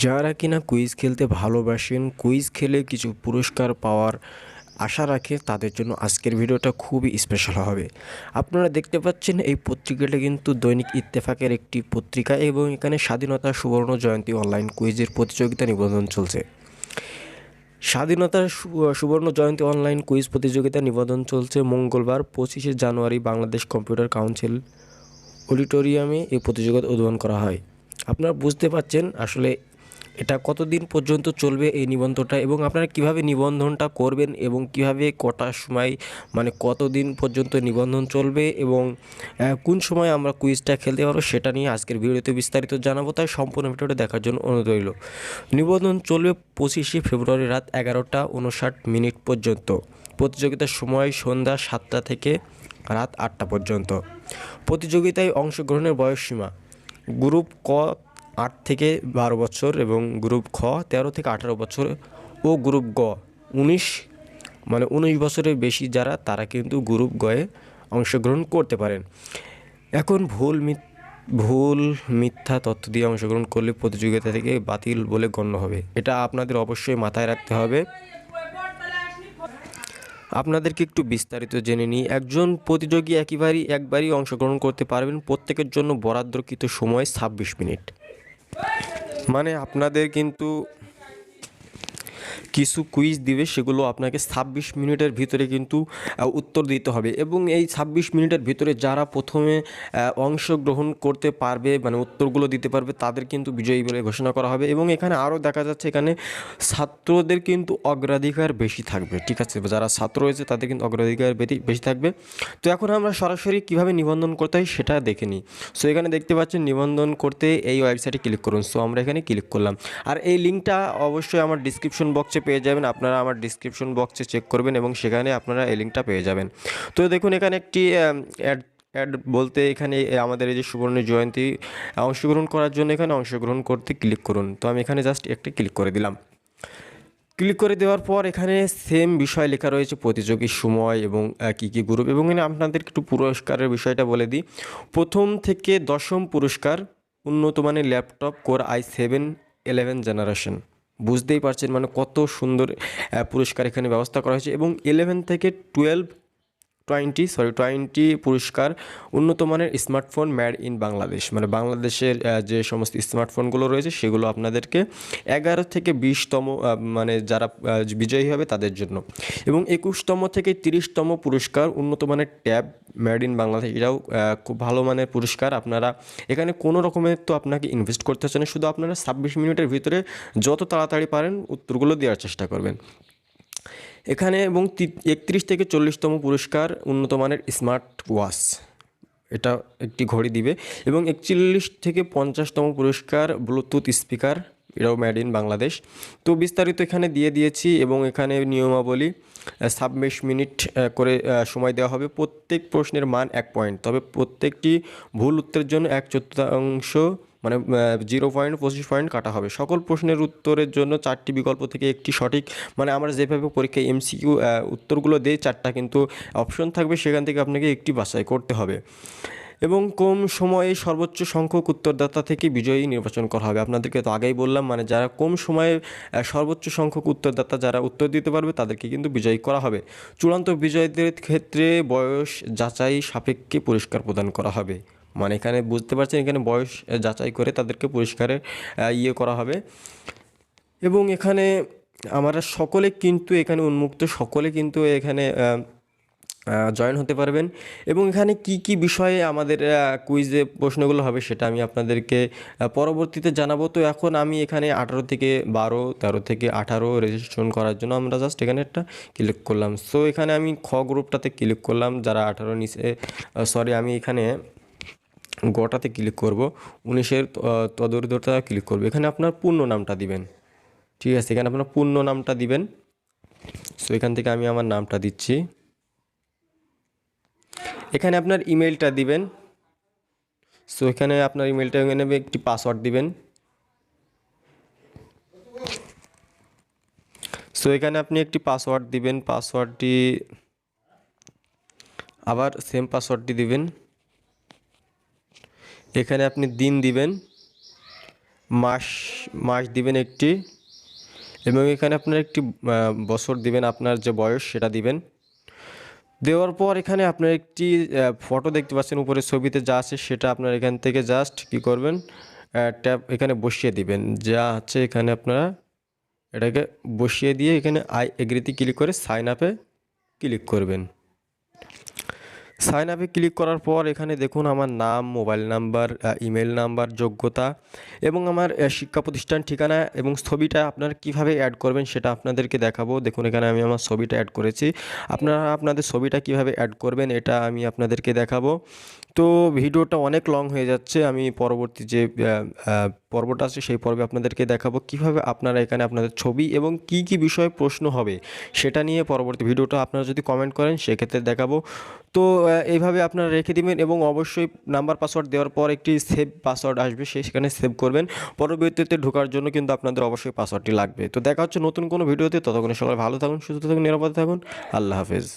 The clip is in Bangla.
যারা কিনা কুইজ খেলতে ভালোবাসেন, কুইজ খেলে কিছু পুরস্কার পাওয়ার আশা রাখে, তাদের জন্য আজকের ভিডিওটা খুবই স্পেশাল হবে। আপনারা দেখতে পাচ্ছেন এই পত্রিকাটা কিন্তু দৈনিক ইত্তেফাকের একটি পত্রিকা এবং এখানে স্বাধীনতা সুবর্ণ জয়ন্তী অনলাইন কুইজের প্রতিযোগিতা নিবন্ধন চলছে। স্বাধীনতার সুবর্ণ জয়ন্তী অনলাইন কুইজ প্রতিযোগিতা নিবন্ধন চলছে। মঙ্গলবার 25শে জানুয়ারি বাংলাদেশ কম্পিউটার কাউন্সিল অডিটোরিয়ামে এই প্রতিযোগিতা উদ্বোধন করা হয়। আপনারা বুঝতে পারছেন আসলে এটা কতদিন পর্যন্ত চলবে এই নিবন্ধনটা, এবং আপনারা কিভাবে নিবন্ধনটা করবেন এবং কিভাবে কটার সময় মানে কতদিন পর্যন্ত নিবন্ধন চলবে এবং কোন সময় আমরা কুইজটা খেলতে পারবো সেটা নিয়ে আজকের ভিডিওতে বিস্তারিত জানাবো। তাই সম্পূর্ণ ভিডিওটা দেখার জন্য অনুরোধ রইল। নিবন্ধন চলবে 25শে ফেব্রুয়ারি রাত 11টা 59 পর্যন্ত। প্রতিযোগিতার সময় সন্ধ্যা 7টা থেকে রাত 8টা পর্যন্ত। প্রতিযোগিতায় অংশগ্রহণের বয়সসীমা গ্রুপ ক 8 থেকে 12 বছর এবং গ্রুপ খ 13 থেকে 18 বছর ও গ্রুপ গ 19 বছরের বেশি যারা, তারা কিন্তু গ্রুপ গয়ে অংশগ্রহণ করতে পারেন। এখন ভুল মিথ্যা তথ্য দিয়ে অংশগ্রহণ করলে প্রতিযোগিতা থেকে বাতিল বলে গণ্য হবে। এটা আপনাদের অবশ্যই মাথায় রাখতে হবে। আপনাদেরকে একটু বিস্তারিত জেনে নিই। একজন প্রতিযোগী একবারই অংশগ্রহণ করতে পারবেন। প্রত্যেকের জন্য বরাদ্দকৃত সময় 26 মিনিট। মানে আপনাদের কিন্তু কিছু কুইজ দিবে, সেগুলো আপনাকে 26 মিনিটের ভিতরে কিন্তু উত্তর দিতে হবে এবং এই 26 মিনিটের ভিতরে যারা প্রথমে অংশগ্রহণ করতে পারবে, মানে উত্তরগুলো দিতে পারবে, তাদের কিন্তু বিজয়ী বলে ঘোষণা করা হবে। এবং এখানে আরও দেখা যাচ্ছে এখানে ছাত্রদের কিন্তু অগ্রাধিকার বেশি থাকবে। ঠিক আছে, যারা ছাত্র রয়েছে তাদের কিন্তু অগ্রাধিকার বেশি থাকবে। তো এখন আমরা সরাসরি কিভাবে নিবন্ধন করতে হয় সেটা দেখে নিই। সো এখানে দেখতে পাচ্ছেন নিবন্ধন করতে এই ওয়েবসাইটে ক্লিক করুন। সো আমরা এখানে ক্লিক করলাম, আর এই লিঙ্কটা অবশ্যই আমার ডিসক্রিপশন বক্সে পেয়ে যাবেন। আপনারা আমার ডিসক্রিপশন বক্সে চেক করবেন এবং সেখানে আপনারা এই লিঙ্কটা পেয়ে যাবেন। তো দেখুন এখানে একটি অ্যাড বলতে এখানে আমাদের এই যে সুবর্ণ জয়ন্তী অংশগ্রহণ করার জন্য এখানে অংশগ্রহণ করতে ক্লিক করুন। তো আমি এখানে জাস্ট একটা ক্লিক করে দিলাম। ক্লিক করে দেওয়ার পর এখানে সেম বিষয় লেখা রয়েছে, প্রতিযোগীর সময় এবং কী কী গ্রুপ। এবং এখানে আপনাদেরকে একটু পুরস্কারের বিষয়টা বলে দিই। প্রথম থেকে দশম পুরস্কার উন্নত মানের ল্যাপটপ কোর i7-11 জেনারেশন। বুঝতেই পারছেন মানে কত সুন্দর পুরস্কার এখানে ব্যবস্থা করা হয়েছে। এবং 11 থেকে 20 পুরস্কার উন্নত মানের স্মার্টফোন মেড ইন বাংলাদেশ, মানে বাংলাদেশের যে সমস্ত স্মার্টফোনগুলো রয়েছে সেগুলো আপনাদেরকে 11 থেকে 20তম মানে যারা বিজয়ী হবে তাদের জন্য। এবং 21তম থেকে 30তম পুরস্কার উন্নত মানের ট্যাব মেড ইন বাংলাদেশ, এটাও খুব ভালো মানের পুরস্কার। আপনারা এখানে কোনো রকমের তো আপনাকে ইনভেস্ট করতে হচ্ছে না, শুধু আপনারা 26 মিনিটের ভিতরে যত তাড়াতাড়ি পারেন উত্তরগুলো দেওয়ার চেষ্টা করবেন এখানে। এবং 31 থেকে 40তম পুরস্কার উন্নত মানের স্মার্ট ওয়াচ, এটা একটি ঘড়ি দিবে। এবং 41 থেকে 50তম পুরস্কার ব্লুটুথ স্পিকার, এটাও মেড ইন বাংলাদেশ। তো বিস্তারিত এখানে দিয়ে দিয়েছি এবং এখানে নিয়মাবলী 26 মিনিট করে সময় দেওয়া হবে। প্রত্যেক প্রশ্নের মান 1 পয়েন্ট, তবে প্রত্যেকটি ভুল উত্তরের জন্য 1/4 মানে 0.25 পয়েন্ট কাটা হবে। সকল প্রশ্নের উত্তরের জন্য 4টি বিকল্প থেকে একটি সঠিক, মানে আমরা যেভাবে পরীক্ষায় এমসিকিউ উত্তরগুলো দিই 4টা কিন্তু অপশন থাকবে, সেখান থেকে আপনাকে একটি বাছাই করতে হবে। এবং কম সময়ে সর্বোচ্চ সংখ্যক উত্তরদাতা থেকে বিজয়ী নির্বাচন করা হবে। আপনাদেরকে তো আগেই বললাম, মানে যারা কম সময়ে সর্বোচ্চ সংখ্যক উত্তরদাতা যারা উত্তর দিতে পারবে তাদেরকে কিন্তু বিজয়ী করা হবে। চূড়ান্ত বিজয়ীদের ক্ষেত্রে বয়স যাচাই সাপেক্ষে পুরস্কার প্রদান করা হবে। মানে এখানে বুঝতে পারছেন এখানে বয়স যাচাই করে তাদেরকে পুরস্কারে করা হবে। এবং এখানে আমরা সকলে কিন্তু এখানে উন্মুক্ত, সকলে কিন্তু এখানে জয়েন হতে পারবেন। এবং এখানে কি কি বিষয়ে আমাদের কুইজে প্রশ্নগুলো হবে সেটা আমি আপনাদেরকে পরবর্তীতে জানাবো। তো এখন আমি এখানে 18 থেকে 12, 13 থেকে 18 রেজিস্ট্রেশন করার জন্য আমরা জাস্ট এখানে একটা ক্লিক করলাম। সো এখানে আমি খ গ্রুপটাতে ক্লিক করলাম, যারা 18 নিচে আমি এখানে গটাতে ক্লিক করব, 19-এর তদূর্ধ্বতা ক্লিক করব। এখানে আপনার পূর্ণ নামটা দিবেন। ঠিক আছে, এখানে আপনার পূর্ণ নামটা দিবেন। সো এখান থেকে আমি আমার নামটা দিচ্ছি। এখানে আপনার ইমেলটা দিবেন। সো এখানে আপনার ইমেলটা নেবে, একটি পাসওয়ার্ড দিবেন। সো এখানে আপনি একটি পাসওয়ার্ড দিবেন, পাসওয়ার্ডটি আবার সেম পাসওয়ার্ডটি দিবেন। এখানে আপনি দিন দিবেন, মাস মাস দিবেন একটি, এবং এখানে আপনার একটি বছর দিবেন, আপনার যে বয়স সেটা দিবেন। দেওয়ার পর এখানে আপনার একটি ফটো দেখতে পাচ্ছেন উপরে ছবিতে যা আছে, সেটা আপনার এখান থেকে জাস্ট কি করবেন, ট্যাপ এখানে বসিয়ে দিবেন। যা আছে এখানে আপনারা এটাকে বসিয়ে দিয়ে এখানে আই এগ্রিতে ক্লিক করে সাইন আপে ক্লিক করবেন। সাইন আপে ক্লিক করার পর এখানে দেখুন আমার নাম, মোবাইল নাম্বার, ইমেল নাম্বার, যোগ্যতা এবং আমার শিক্ষা প্রতিষ্ঠান ঠিকানা এবং ছবিটা আপনারা কিভাবে অ্যাড করবেন সেটা আপনাদেরকে দেখাবো। দেখুন এখানে আমি আমার ছবিটা অ্যাড করেছি। আপনারা আপনাদের ছবিটা কিভাবে অ্যাড করবেন এটা আমি আপনাদেরকে দেখাবো। তো ভিডিওটা অনেক লং হয়ে যাচ্ছে, আমি পরবর্তী যে পর্বটা আছে সেই পর্বে আপনাদেরকে দেখাবো কিভাবে আপনারা এখানে আপনাদের ছবি এবং কি কি বিষয়ে প্রশ্ন হবে সেটা নিয়ে পরবর্তী ভিডিওটা আপনারা যদি কমেন্ট করেন সেক্ষেত্রে দেখাবো। তো এইভাবে আপনারা রেখে দিবেন এবং অবশ্যই নাম্বার পাসওয়ার্ড দেওয়ার পর একটি সেভ পাসওয়ার্ড আসবে, সেখানে সেভ করবেন। পরবর্তীতে ঢোকার জন্য কিন্তু আপনাদের অবশ্যই পাসওয়ার্ডটি লাগবে। তো দেখা হচ্ছে নতুন কোনো ভিডিওতে, ততক্ষণে সবাই ভালো থাকুন, সুস্থ থাকুন, নিরাপদে থাকুন। আল্লাহ হাফেজ।